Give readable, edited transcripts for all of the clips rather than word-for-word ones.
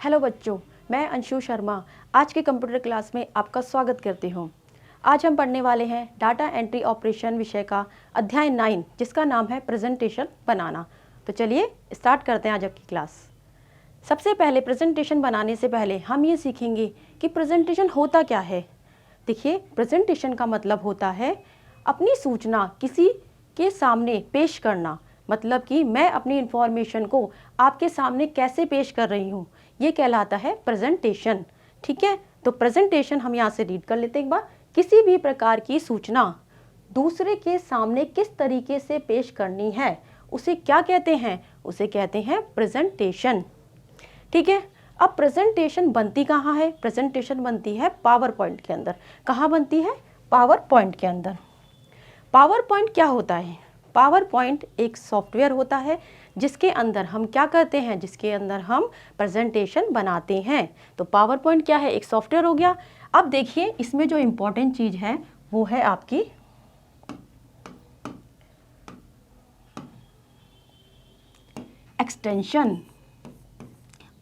Hello बच्चों, मैं अंशु शर्मा आज के कंप्यूटर क्लास में आपका स्वागत करती हूँ। आज हम पढ़ने वाले हैं डाटा एंट्री ऑपरेशन विषय का अध्याय 9 जिसका नाम है प्रेजेंटेशन बनाना। तो चलिए स्टार्ट करते हैं आज की क्लास। सबसे पहले प्रेजेंटेशन बनाने से पहले हम ये सीखेंगे कि प्रेजेंटेशन होता क्या है। देखिए, प्रेजेंटेशन का मतलब होता है अपनी सूचना किसी के सामने पेश करना। मतलब कि मैं अपनी इंफॉर्मेशन को आपके सामने कैसे पेश कर रही हूँ, ये कहलाता है प्रेजेंटेशन। ठीक है, तो प्रेजेंटेशन हम यहाँ से रीड कर लेते हैं एक बार। किसी भी प्रकार की सूचना दूसरे के सामने किस तरीके से पेश करनी है, उसे क्या कहते हैं? उसे कहते हैं प्रेजेंटेशन। ठीक है, अब प्रेजेंटेशन बनती कहाँ है? प्रेजेंटेशन बनती है पावर पॉइंट के अंदर। कहाँ बनती है? पावर पॉइंट के अंदर। पावर पॉइंट क्या होता है? पावर पॉइंट एक सॉफ्टवेयर होता है जिसके अंदर हम क्या करते हैं? जिसके अंदर हम प्रेजेंटेशन बनाते हैं। तो पावर पॉइंट क्या है? एक सॉफ्टवेयर हो गया। अब देखिए, इसमें जो इम्पोर्टेंट चीज़ है वो है आपकी एक्सटेंशन।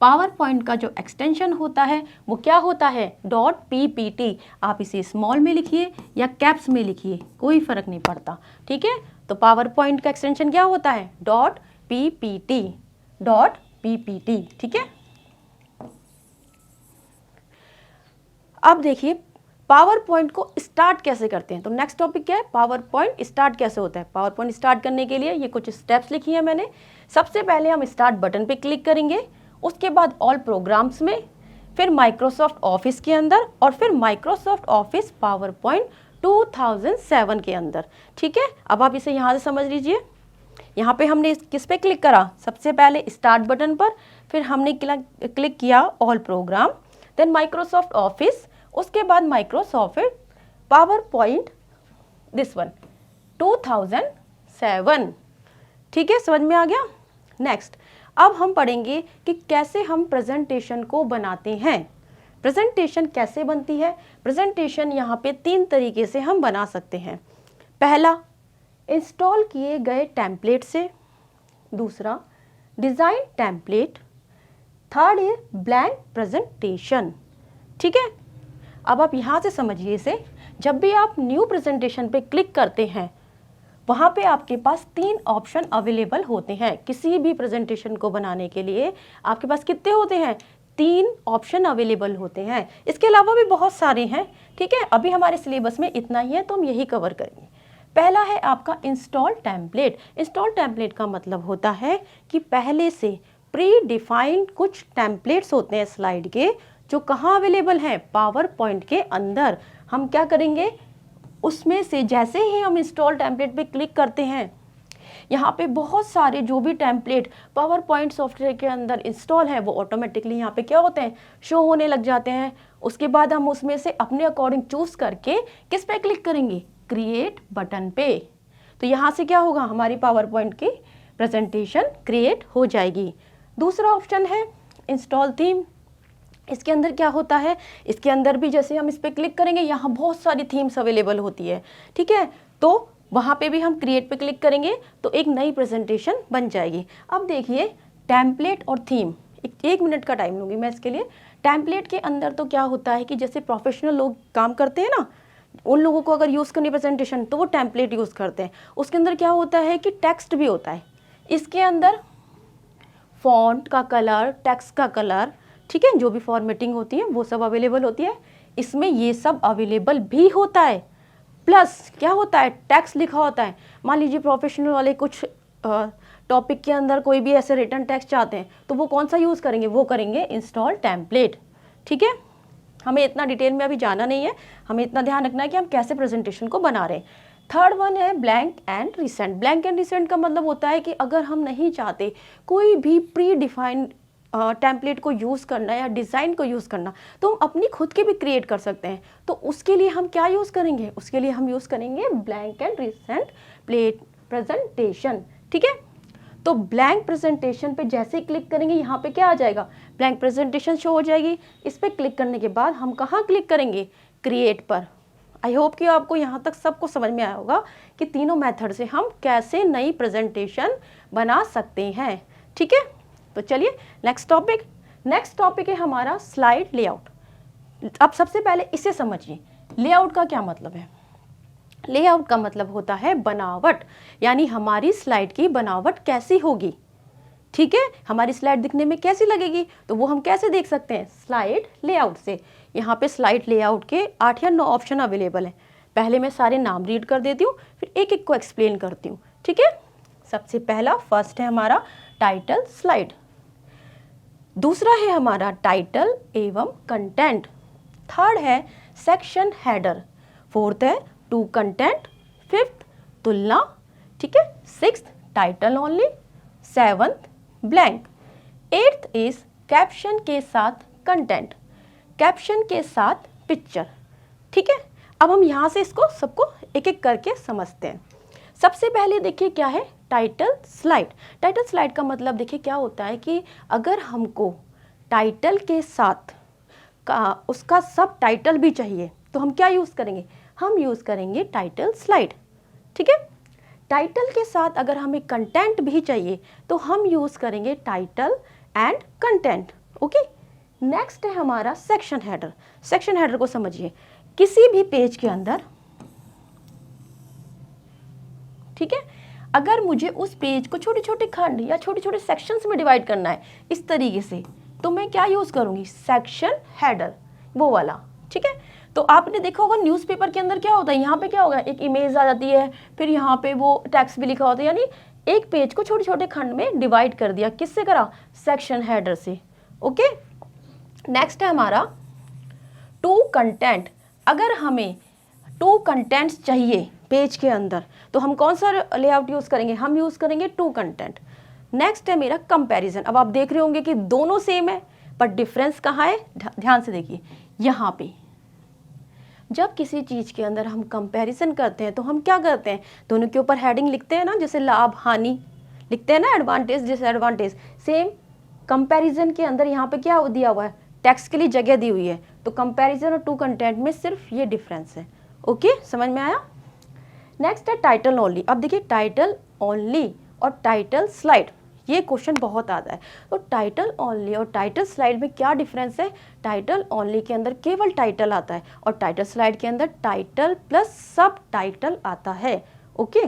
पावर पॉइंट का जो एक्सटेंशन होता है वो क्या होता है? .ppt। आप इसे स्मॉल में लिखिए या कैप्स में लिखिए, कोई फर्क नहीं पड़ता। ठीक है, तो पावर पॉइंट का एक्सटेंशन क्या होता है? .ppt। ठीक है, अब देखिए पावर पॉइंट को स्टार्ट कैसे करते हैं। तो नेक्स्ट टॉपिक क्या है? पावर पॉइंट स्टार्ट कैसे होता है। पावर पॉइंट स्टार्ट करने के लिए ये कुछ स्टेप्स लिखी है मैंने। सबसे पहले हम स्टार्ट बटन पे क्लिक करेंगे, उसके बाद ऑल प्रोग्राम्स में, फिर माइक्रोसॉफ्ट ऑफिस के अंदर, और फिर माइक्रोसॉफ्ट ऑफिस पावर पॉइंट 2007 के अंदर। ठीक है, अब आप इसे यहाँ से समझ लीजिए। यहाँ पे हमने किस पे क्लिक करा? सबसे पहले स्टार्ट बटन पर, फिर हमने क्लिक किया all program, then Microsoft office, उसके बाद Microsoft power point this one 2007। ठीक है, समझ में आ गया? नेक्स्ट, अब हम पढ़ेंगे कि कैसे हम प्रेजेंटेशन को बनाते हैं। प्रेजेंटेशन कैसे बनती है? प्रेजेंटेशन यहाँ पे 3 तरीके से हम बना सकते हैं। पहला, इंस्टॉल किए गए टेम्पलेट से। दूसरा, डिज़ाइन टेम्पलेट। थर्ड है ब्लैंक प्रेजेंटेशन। ठीक है, अब आप यहाँ से समझिए इसे। जब भी आप न्यू प्रेजेंटेशन पे क्लिक करते हैं, वहाँ पे आपके पास 3 ऑप्शन अवेलेबल होते हैं। किसी भी प्रेजेंटेशन को बनाने के लिए आपके पास कितने होते हैं? 3 ऑप्शन अवेलेबल होते हैं। इसके अलावा भी बहुत सारे हैं। ठीक है, अभी हमारे सिलेबस में इतना ही है तो हम यही कवर करेंगे। पहला है आपका इंस्टॉल टेम्पलेट। इंस्टॉल टेम्पलेट का मतलब होता है कि पहले से प्री डिफाइंड कुछ टेम्पलेट्स होते हैं स्लाइड के, जो कहाँ अवेलेबल हैं? पावर पॉइंट के अंदर। हम क्या करेंगे? उसमें से जैसे ही हम इंस्टॉल टेम्पलेट पे क्लिक करते हैं, यहाँ पे बहुत सारे जो भी टेम्पलेट पावर पॉइंट सॉफ्टवेयर के अंदर इंस्टॉल है वो ऑटोमेटिकली यहाँ पे क्या होते हैं? शो होने लग जाते हैं। उसके बाद हम उसमें से अपने अकॉर्डिंग चूज करके किस पे क्लिक करेंगे? क्रिएट बटन पे। तो यहाँ से क्या होगा? हमारी पावर पॉइंट की प्रेजेंटेशन क्रिएट हो जाएगी। दूसरा ऑप्शन है इंस्टॉल थीम। इसके अंदर क्या होता है? इसके अंदर भी जैसे हम इस पर क्लिक करेंगे, यहाँ बहुत सारी थीम्स अवेलेबल होती है। ठीक है, तो वहाँ पे भी हम क्रिएट पे क्लिक करेंगे तो एक नई प्रेजेंटेशन बन जाएगी। अब देखिए, टेम्पलेट और थीम, एक मिनट का टाइम लूँगी मैं इसके लिए। टेम्पलेट के अंदर तो क्या होता है कि जैसे प्रोफेशनल लोग काम करते हैं ना, उन लोगों को अगर यूज़ करनी प्रेजेंटेशन तो वो टेम्पलेट यूज़ करते हैं। उसके अंदर क्या होता है कि टेक्स्ट भी होता है। इसके अंदर फॉन्ट का कलर, टेक्स्ट का कलर, ठीक है, जो भी फॉर्मेटिंग होती है वो सब अवेलेबल होती है। इसमें ये सब अवेलेबल भी होता है। प्लस क्या होता है? टेक्स्ट लिखा होता है। मान लीजिए प्रोफेशनल वाले कुछ टॉपिक के अंदर कोई भी ऐसे रिटन टेक्स्ट चाहते हैं तो वो कौन सा यूज़ करेंगे? वो करेंगे इंस्टॉल टेम्पलेट। ठीक है, हमें इतना डिटेल में अभी जाना नहीं है, हमें इतना ध्यान रखना है कि हम कैसे प्रेजेंटेशन को बना रहे हैं। थर्ड वन है blank and recent. Blank and recent का मतलब होता है कि अगर हम नहीं चाहते कोई भी प्री डिफाइंड टेम्पलेट को यूज़ करना या डिज़ाइन को यूज़ करना, तो हम अपनी खुद के भी क्रिएट कर सकते हैं। तो उसके लिए हम क्या यूज़ करेंगे? उसके लिए हम यूज़ करेंगे ब्लैंक एंड रिसेंट प्रेजेंटेशन। ठीक है, तो ब्लैंक प्रेजेंटेशन पे जैसे ही क्लिक करेंगे, यहाँ पे क्या आ जाएगा? ब्लैंक प्रेजेंटेशन शो हो जाएगी। इस पर क्लिक करने के बाद हम कहाँ क्लिक करेंगे? क्रिएट पर। आई होप कि आपको यहाँ तक सबको समझ में आया होगा कि तीनों मेथड से हम कैसे नई प्रेजेंटेशन बना सकते हैं। ठीक है, तो चलिए नेक्स्ट टॉपिक। नेक्स्ट टॉपिक है हमारा स्लाइड लेआउट। अब सबसे पहले इसे समझिए, लेआउट का क्या मतलब है। लेआउट का मतलब होता है बनावट, यानी हमारी स्लाइड की बनावट कैसी होगी। ठीक है, हमारी स्लाइड दिखने में कैसी लगेगी, तो वो हम कैसे देख सकते हैं, स्लाइड लेआउट से। यहाँ पे स्लाइड लेआउट के 8 या 9 ऑप्शन अवेलेबल हैं। पहले मैं सारे नाम रीड कर देती हूँ, फिर एक एक को एक्सप्लेन करती हूँ। ठीक है, सबसे पहला फर्स्ट है हमारा टाइटल स्लाइड, दूसरा है हमारा टाइटल एवं कंटेंट, थर्ड है सेक्शन हेडर, फोर्थ है टू कंटेंट, फिफ्थ तुलना, ठीक है, sixth title only, seventh blank, eighth is caption के साथ कंटेंट, कैप्शन के साथ पिक्चर। ठीक है, अब हम यहाँ से इसको सबको एक एक करके समझते हैं। सबसे पहले देखिए क्या है टाइटल स्लाइड। टाइटल स्लाइड का मतलब देखिए क्या होता है कि अगर हमको टाइटल के साथ उसका सब टाइटल भी चाहिए तो हम क्या यूज़ करेंगे, हम यूज़ करेंगे टाइटल स्लाइड। ठीक है, टाइटल के साथ अगर हमें कंटेंट भी चाहिए तो हम यूज़ करेंगे title and content. Okay, next है हमारा सेक्शन हेडर। सेक्शन हेडर को समझिए, किसी भी पेज के अंदर, ठीक है, अगर मुझे उस पेज को छोटे छोटे खंड या छोटे छोटे सेक्शंस में डिवाइड करना है इस तरीके से, तो मैं क्या यूज़ करूँगी, सेक्शन हेडर, वो वाला। ठीक है, तो आपने देखा होगा न्यूज़पेपर के अंदर क्या होता है, यहाँ पे क्या होगा, एक इमेज आ जाती है, फिर यहाँ पे वो टेक्स्ट भी लिखा होता है, यानी एक पेज को छोटे छोटे खंड में डिवाइड कर दिया, किससे करा, सेक्शन हेडर से। ओके, नेक्स्ट है हमारा टू कंटेंट। अगर हमें टू कंटेंट्स चाहिए पेज के अंदर तो हम कौन सा लेआउट यूज़ करेंगे, हम यूज़ करेंगे टू कंटेंट। नेक्स्ट है मेरा कंपैरिजन। अब आप देख रहे होंगे कि दोनों सेम है पर डिफरेंस कहाँ है, ध्यान से देखिए, यहाँ पे जब किसी चीज़ के अंदर हम कंपैरिजन करते हैं तो हम क्या करते हैं, दोनों के ऊपर हेडिंग लिखते हैं ना, जैसे लाभ हानि लिखते हैं ना, एडवांटेज डिसएडवांटेज। सेम कंपैरिजन के अंदर यहाँ पे क्या दिया हुआ है, टेक्स्ट के लिए जगह दी हुई है, तो कंपैरिजन और टू कंटेंट में सिर्फ ये डिफरेंस है। ओके, समझ में आया। नेक्स्ट है टाइटल ओनली। अब देखिए टाइटल ओनली और टाइटल स्लाइड, ये क्वेश्चन बहुत आता है। तो टाइटल ओनली और टाइटल स्लाइड में क्या डिफरेंस है, टाइटल ओनली के अंदर केवल टाइटल आता है और टाइटल स्लाइड के अंदर टाइटल प्लस सब टाइटल आता है। ओके,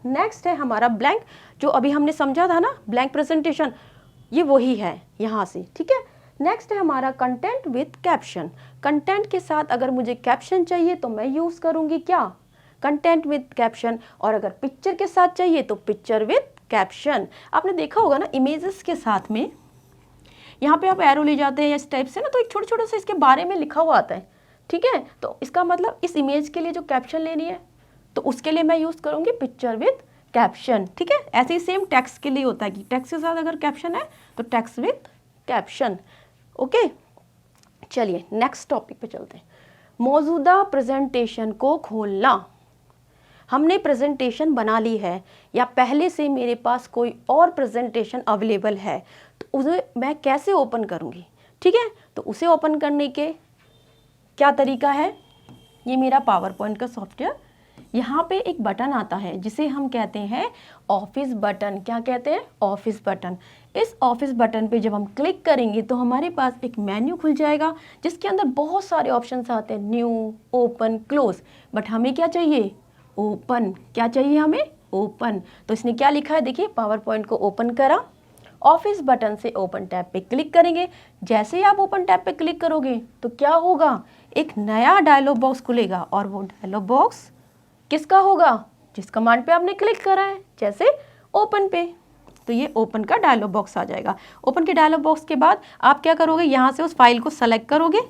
नेक्स्ट है हमारा ब्लैंक, जो अभी हमने समझा था ना, ब्लैंक प्रेजेंटेशन, ये वही है यहाँ से। ठीक है, नेक्स्ट है हमारा कंटेंट विथ कैप्शन। कंटेंट के साथ अगर मुझे कैप्शन चाहिए तो मैं यूज़ करूँगी क्या, कंटेंट विथ कैप्शन, और अगर पिक्चर के साथ चाहिए तो पिक्चर विथ कैप्शन। आपने देखा होगा ना इमेजेस के साथ में यहाँ पे आप एरो ले जाते हैं इस टाइप से ना, तो एक छोटे छोटे से इसके बारे में लिखा हुआ आता है। ठीक है, तो इसका मतलब इस इमेज के लिए जो कैप्शन लेनी है तो उसके लिए मैं यूज़ करूँगी पिक्चर विथ कैप्शन। ठीक है, ऐसे ही सेम टेक्स्ट के लिए होता है कि टेक्स्ट के साथ अगर कैप्शन है तो टेक्स्ट विथ कैप्शन। ओके, चलिए नेक्स्ट टॉपिक पे चलते हैं, मौजूदा प्रेजेंटेशन को खोलना। हमने प्रेजेंटेशन बना ली है या पहले से मेरे पास कोई और प्रेजेंटेशन अवेलेबल है तो उसे मैं कैसे ओपन करूँगी। ठीक है, तो उसे ओपन करने के क्या तरीका है, ये मेरा पावर पॉइंट का सॉफ्टवेयर, यहाँ पे एक बटन आता है जिसे हम कहते हैं ऑफिस बटन। क्या कहते हैं, ऑफिस बटन। इस ऑफिस बटन पे जब हम क्लिक करेंगे तो हमारे पास एक मेन्यू खुल जाएगा जिसके अंदर बहुत सारे ऑप्शंस आते हैं, न्यू, ओपन, क्लोज, बट हमें क्या चाहिए, ओपन। क्या चाहिए हमें, ओपन। तो इसने क्या लिखा है, देखिए पावर पॉइंट को ओपन करा, ऑफिस बटन से ओपन टैब पे क्लिक करेंगे। जैसे ही आप ओपन टैब पे क्लिक करोगे तो क्या होगा, एक नया डायलॉग बॉक्स खुलेगा और वो डायलॉग बॉक्स किसका होगा, जिस कमांड पे आपने क्लिक करा है, जैसे ओपन पे, तो ये ओपन का डायलॉग बॉक्स आ जाएगा। ओपन के डायलॉग बॉक्स के बाद आप क्या करोगे, यहाँ से उस फाइल को सेलेक्ट करोगे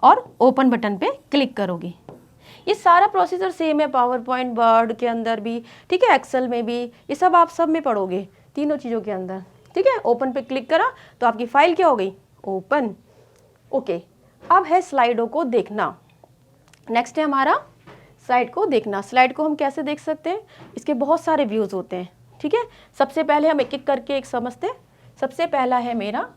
और ओपन बटन पे क्लिक करोगे। ये सारा प्रोसीजर सेम है पावर पॉइंट, वर्ड के अंदर भी, ठीक है, एक्सेल में भी, ये सब आप सब में पढ़ोगे, तीनों चीज़ों के अंदर। ठीक है, ओपन पे क्लिक करा तो आपकी फाइल क्या हो गई, ओपन। ओके, अब है स्लाइडों को देखना। नेक्स्ट है हमारा स्लाइड को देखना। स्लाइड को हम कैसे देख सकते हैं, इसके बहुत सारे व्यूज़ होते हैं। ठीक है, सबसे पहले हम एक एक करके एक समझते हैं। सबसे पहला है मेरा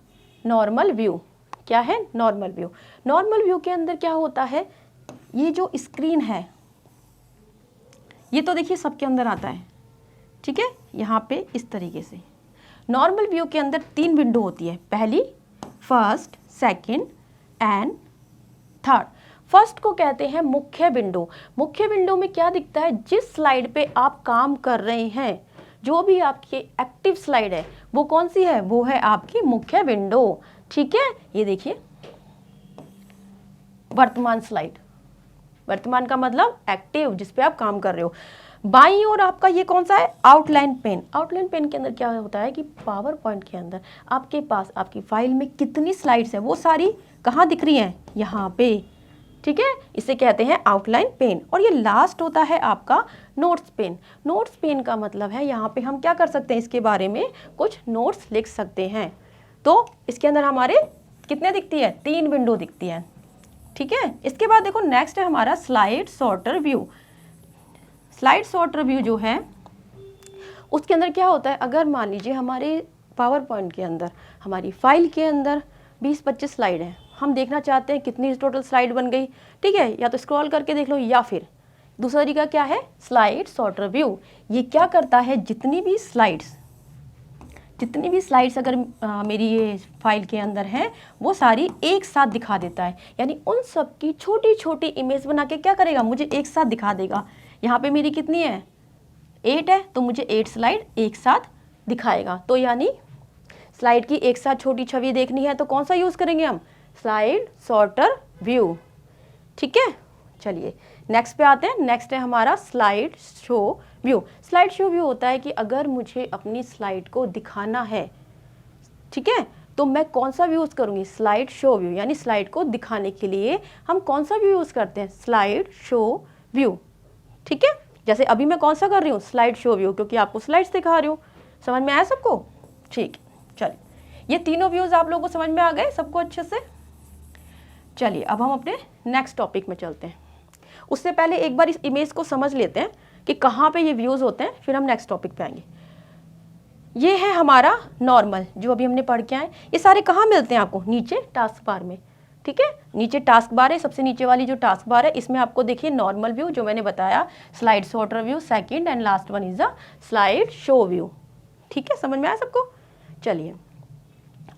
नॉर्मल व्यू। क्या है, नॉर्मल व्यू। नॉर्मल व्यू के अंदर क्या होता है, ये जो स्क्रीन है ये तो देखिए सबके अंदर आता है। ठीक है, यहाँ पे इस तरीके से नॉर्मल व्यू के अंदर 3 विंडो होती है, पहली first, second and third. First को कहते हैं मुख्य विंडो। मुख्य विंडो में क्या दिखता है, जिस स्लाइड पे आप काम कर रहे हैं, जो भी आपकी एक्टिव स्लाइड है वो कौन सी है, वो है आपकी मुख्य विंडो। ठीक है, ये देखिए वर्तमान स्लाइड, वर्तमान का मतलब एक्टिव, जिस पे आप काम कर रहे हो। बाईं ओर आपका ये कौन सा है, आउटलाइन पेन। आउटलाइन पेन के अंदर क्या होता है कि पावर पॉइंट के अंदर आपके पास आपकी फाइल में कितनी स्लाइड्स है वो सारी कहाँ दिख रही हैं, यहाँ पे। ठीक है, इसे कहते हैं आउटलाइन पेन। और ये लास्ट होता है आपका नोट्स पेन। नोट्स पेन का मतलब है यहाँ पे हम क्या कर सकते हैं, इसके बारे में कुछ नोट्स लिख सकते हैं। तो इसके अंदर हमारे कितने दिखती है, 3 विंडो दिखती है। ठीक है, इसके बाद देखो नेक्स्ट है हमारा slide sorter view. Slide sorter view जो है उसके अंदर क्या होता है, अगर मान लीजिए हमारे पावर पॉइंट के अंदर, हमारी फाइल के अंदर 20-25 स्लाइड है, हम देखना चाहते हैं कितनी टोटल स्लाइड बन गई। ठीक है, या तो स्क्रॉल करके देख लो, या फिर दूसरा तरीका क्या है, स्लाइड सॉर्टर व्यू। ये क्या करता है, जितनी भी स्लाइड्स अगर मेरी ये फाइल के अंदर हैं वो सारी एक साथ दिखा देता है। यानी उन सब की छोटी छोटी इमेज बना के क्या करेगा, मुझे एक साथ दिखा देगा। यहाँ पे मेरी कितनी है, 8 है, तो मुझे 8 स्लाइड एक साथ दिखाएगा। तो यानी स्लाइड की एक साथ छोटी छवि देखनी है तो कौन सा यूज़ करेंगे हम, स्लाइड सॉर्टर व्यू। ठीक है, चलिए नेक्स्ट पे आते हैं। नेक्स्ट है हमारा slide show view. Slide show view होता है कि अगर मुझे अपनी स्लाइड को दिखाना है, ठीक है, तो मैं कौन सा व्यू यूज़ करूँगी, स्लाइड शो व्यू। यानी स्लाइड को दिखाने के लिए हम कौन सा व्यू यूज़ करते हैं, स्लाइड शो व्यू। ठीक है, जैसे अभी मैं कौन सा कर रही हूँ, स्लाइड शो व्यू, क्योंकि आपको स्लाइड्स दिखा रही हूँ। समझ में आया सबको, ठीक है। चलिए, ये तीनों व्यूज़ आप लोगों को समझ में आ गए सबको अच्छे से। चलिए अब हम अपने नेक्स्ट टॉपिक में चलते हैं। उससे पहले एक बार इस इमेज को समझ लेते हैं कि कहाँ पे ये व्यूज़ होते हैं, फिर हम नेक्स्ट टॉपिक पे आएंगे। ये है हमारा नॉर्मल, जो अभी हमने पढ़ के आए। ये सारे कहाँ मिलते हैं आपको, नीचे टास्क बार में। ठीक है, नीचे टास्क बार है, सबसे नीचे वाली जो टास्क बार है, इसमें आपको देखिए नॉर्मल व्यू जो मैंने बताया, slide sorter view second, and last one is the slide show view. ठीक है, समझ में आया सबको। चलिए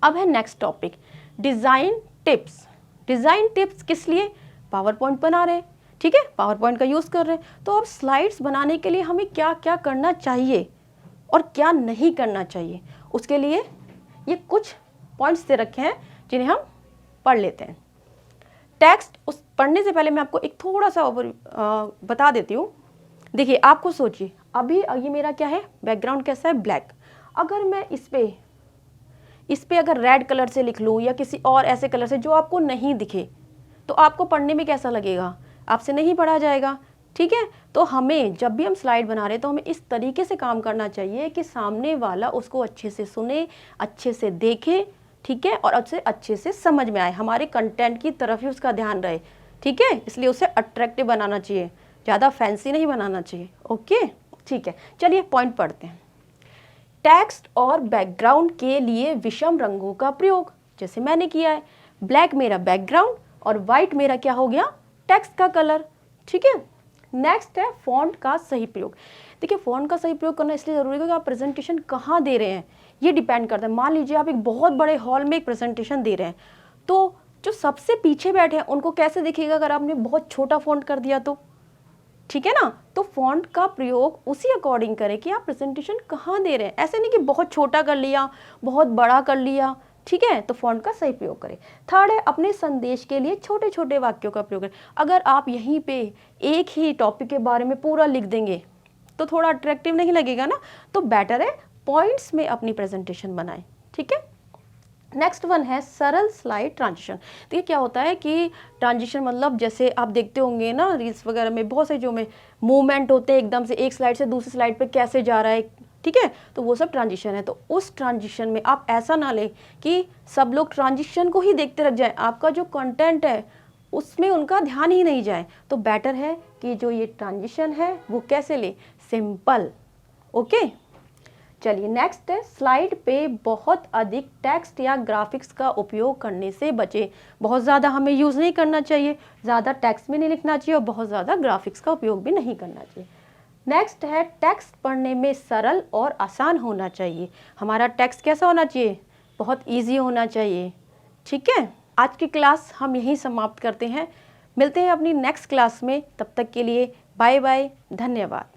अब है next topic, design tips. Design tips किस लिए, पावर पॉइंट बना रहे हैं। ठीक है, पावर पॉइंट का यूज़ कर रहे हैं, तो अब स्लाइड्स बनाने के लिए हमें क्या क्या करना चाहिए और क्या नहीं करना चाहिए, उसके लिए ये कुछ पॉइंट्स दे रखे हैं जिन्हें हम पढ़ लेते हैं। टेक्स्ट उस पढ़ने से पहले मैं आपको एक थोड़ा सा बता देती हूँ। देखिए, आपको सोचिए, अभी ये मेरा क्या है, बैकग्राउंड कैसा है, ब्लैक। अगर मैं इस पे अगर रेड कलर से लिख लूँ या किसी और ऐसे कलर से जो आपको नहीं दिखे, तो आपको पढ़ने में कैसा लगेगा, आपसे नहीं पढ़ा जाएगा। ठीक है, तो हमें जब भी हम स्लाइड बना रहे हैं तो हमें इस तरीके से काम करना चाहिए कि सामने वाला उसको अच्छे से सुने, अच्छे से देखे, ठीक है, और अच्छे से समझ में आए, हमारे कंटेंट की तरफ ही उसका ध्यान रहे। ठीक है, इसलिए उसे अट्रैक्टिव बनाना चाहिए, ज़्यादा फैंसी नहीं बनाना चाहिए। ओके, ठीक है, चलिए पॉइंट पढ़ते हैं। टेक्स्ट और बैकग्राउंड के लिए विषम रंगों का प्रयोग, जैसे मैंने किया है। ब्लैक मेरा बैकग्राउंड और वाइट मेरा क्या हो गया, टेक्स्ट का कलर। ठीक है, नेक्स्ट है फॉन्ट का सही प्रयोग। देखिए, फॉन्ट का सही प्रयोग करना इसलिए ज़रूरी है कि आप प्रेजेंटेशन कहाँ दे रहे हैं, ये डिपेंड करता है। मान लीजिए आप एक बहुत बड़े हॉल में एक प्रेजेंटेशन दे रहे हैं, तो जो सबसे पीछे बैठे हैं उनको कैसे दिखेगा अगर आपने बहुत छोटा फॉन्ट कर दिया तो। ठीक है ना, तो फॉन्ट का प्रयोग उसी अकॉर्डिंग करें कि आप प्रेजेंटेशन कहाँ दे रहे हैं। ऐसे नहीं कि बहुत छोटा कर लिया, बहुत बड़ा कर लिया। ठीक है, तो फॉन्ट का सही प्रयोग करें। थर्ड है, अपने संदेश के लिए छोटे छोटे वाक्यों का प्रयोग करें। अगर आप यहीं पे एक ही टॉपिक के बारे में पूरा लिख देंगे तो थोड़ा अट्रैक्टिव नहीं लगेगा ना, तो बेटर है पॉइंट्स में अपनी प्रेजेंटेशन बनाएं। ठीक है, नेक्स्ट वन है सरल स्लाइड ट्रांजिशन। देखिए, क्या होता है कि ट्रांजिशन मतलब जैसे आप देखते होंगे ना रील्स वगैरह में, बहुत से जो में मूवमेंट होते हैं, एकदम से एक स्लाइड से दूसरी स्लाइड पे कैसे जा रहा है, ठीक है, तो वो सब ट्रांजिशन है। तो उस ट्रांजिशन में आप ऐसा ना लें कि सब लोग ट्रांजिशन को ही देखते रह जाएं, आपका जो कंटेंट है उसमें उनका ध्यान ही नहीं जाए। तो बेटर है कि जो ये ट्रांजिशन है वो कैसे ले, सिंपल। ओके, चलिए नेक्स्ट है, स्लाइड पे बहुत अधिक टेक्स्ट या ग्राफिक्स का उपयोग करने से बचे। बहुत ज़्यादा हमें यूज़ नहीं करना चाहिए, ज़्यादा टेक्स्ट भी नहीं लिखना चाहिए और बहुत ज़्यादा ग्राफिक्स का उपयोग भी नहीं करना चाहिए। नेक्स्ट है, टेक्स्ट पढ़ने में सरल और आसान होना चाहिए। हमारा टेक्स्ट कैसा होना चाहिए, बहुत ईजी होना चाहिए। ठीक है, आज की क्लास हम यहीं समाप्त करते हैं। मिलते हैं अपनी नेक्स्ट क्लास में, तब तक के लिए बाय बाय, धन्यवाद।